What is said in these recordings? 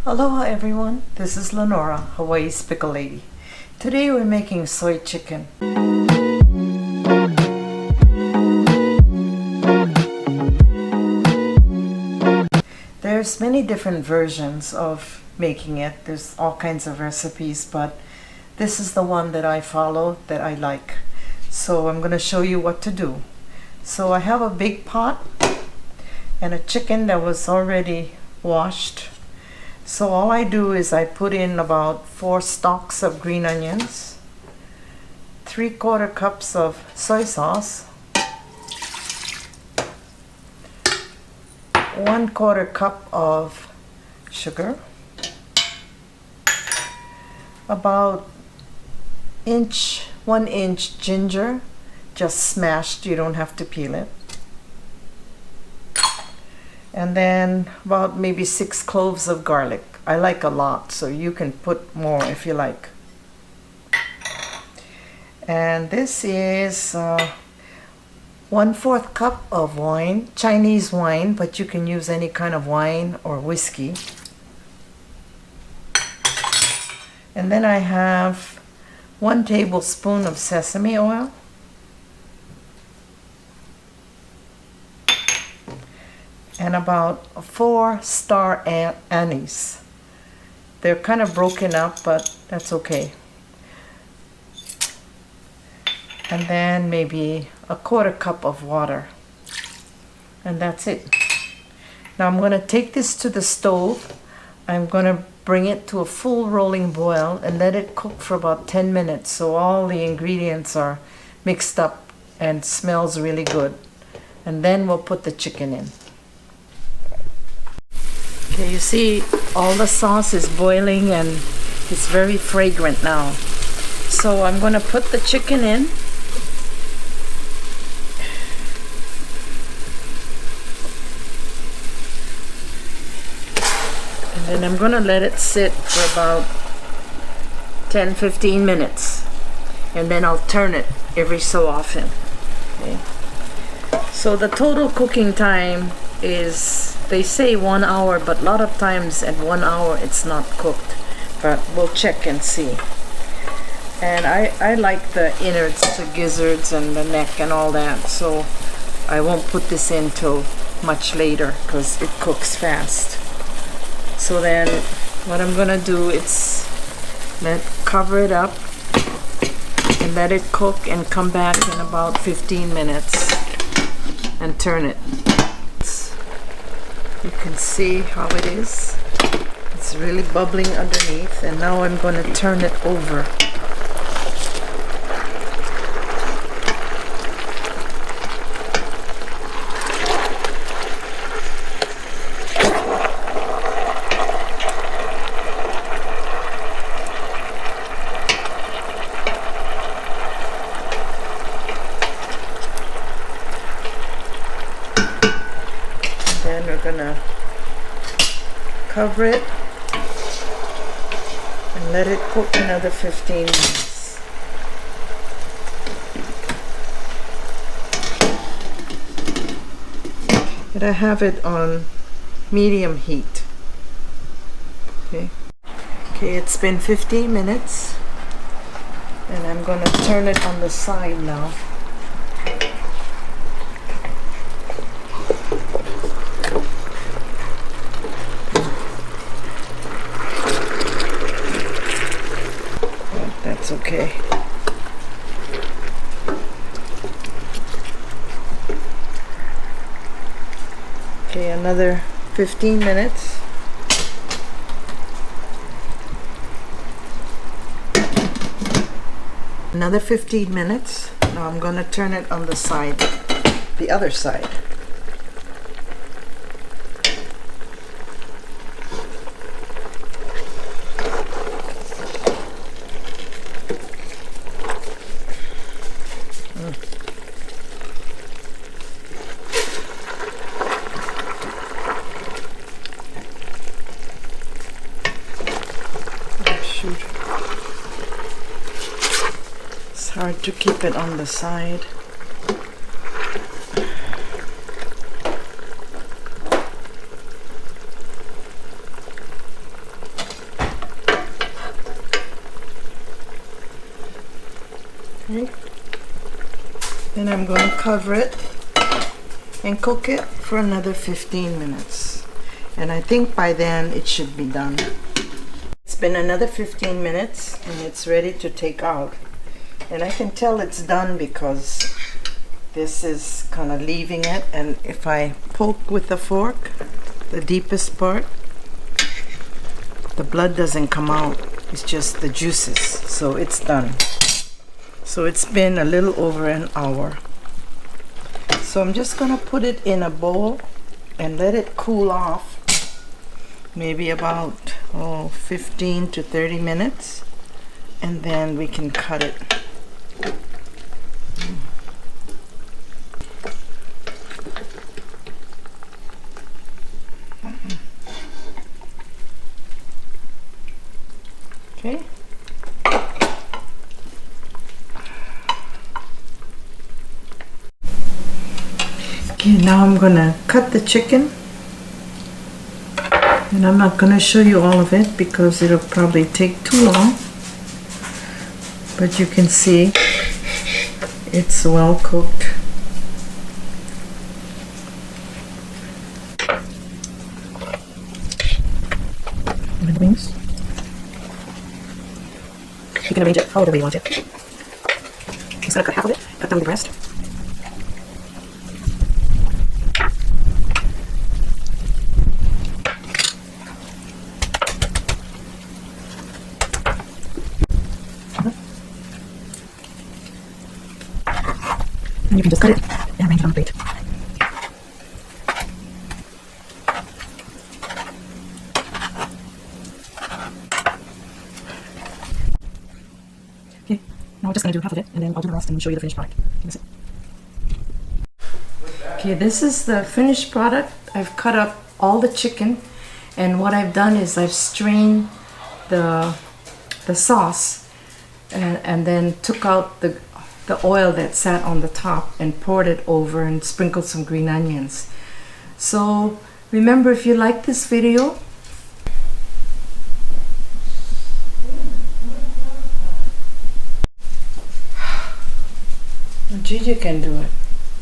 Aloha everyone, this is Lenora, Hawaii's Pickle Lady. Today we're making soy chicken. There's many different versions of making it. There's all kinds of recipes, but this is the one that I follow that I like. So I'm going to show you what to do. So I have a big pot and a chicken that was already washed. So all I do is I put in about 4 stalks of green onions, 3/4 cups of soy sauce, 1/4 cup of sugar, about 1 inch ginger, just smashed, you don't have to peel it. And then about maybe 6 cloves of garlic. I like a lot, so you can put more if you like. And this is 1/4 cup of wine, Chinese wine, but you can use any kind of wine or whiskey. And then I have 1 tablespoon of sesame oil. And about 4 star anise. They're kind of broken up, but that's okay. And then maybe 1/4 cup of water. And that's it. Now I'm going to take this to the stove. I'm going to bring it to a full rolling boil and let it cook for about 10 minutes so all the ingredients are mixed up and smells really good. And then we'll put the chicken in. Okay, you see all the sauce is boiling and it's very fragrant now. So I'm going to put the chicken in. And then I'm going to let it sit for about 10-15 minutes. And then I'll turn it every so often. Okay. So the total cooking time is, they say 1 hour, but a lot of times at 1 hour it's not cooked, but we'll check and see. And I like the innards, the gizzards and the neck and all that, so I won't put this in till much later because it cooks fast. So then what I'm gonna do is cover it up and let it cook and come back in about 15 minutes and turn it. You can see how it is. It's really bubbling underneath, and now I'm going to turn it over. Then we're gonna cover it and let it cook another 15 minutes. And I have it on medium heat. Okay, it's been 15 minutes and I'm gonna turn it on the side now. That's okay. Okay, another 15 minutes. Another 15 minutes. Now I'm going to turn it on the side, the other side. It's hard to keep it on the side. Okay. Then I'm going to cover it and cook it for another 15 minutes. And I think by then it should be done. It's been another 15 minutes and it's ready to take out. And I can tell it's done because this is kind of leaving it, and if I poke with the fork, the deepest part, the blood doesn't come out. It's just the juices. So it's done. So it's been a little over an hour. So I'm just gonna put it in a bowl and let it cool off. Maybe about 15 to 30 minutes, and then we can cut it. Okay. Okay, now I'm gonna cut the chicken, and I'm not gonna show you all of it because it'll probably take too long, but you can see it's well cooked. And the wings, you can arrange it however you want it. I'm just gonna cut half of it, cut down the breast. And you can just cut it and arrange it on the plate. Okay, now we're just going to do half of it, and then I'll do the rest and show you the finished product. Okay, this is the finished product. I've cut up all the chicken, and what I've done is I've strained the sauce and then took out the oil that sat on the top and poured it over and sprinkled some green onions. So remember, if you like this video, Gigi can do it.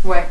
What?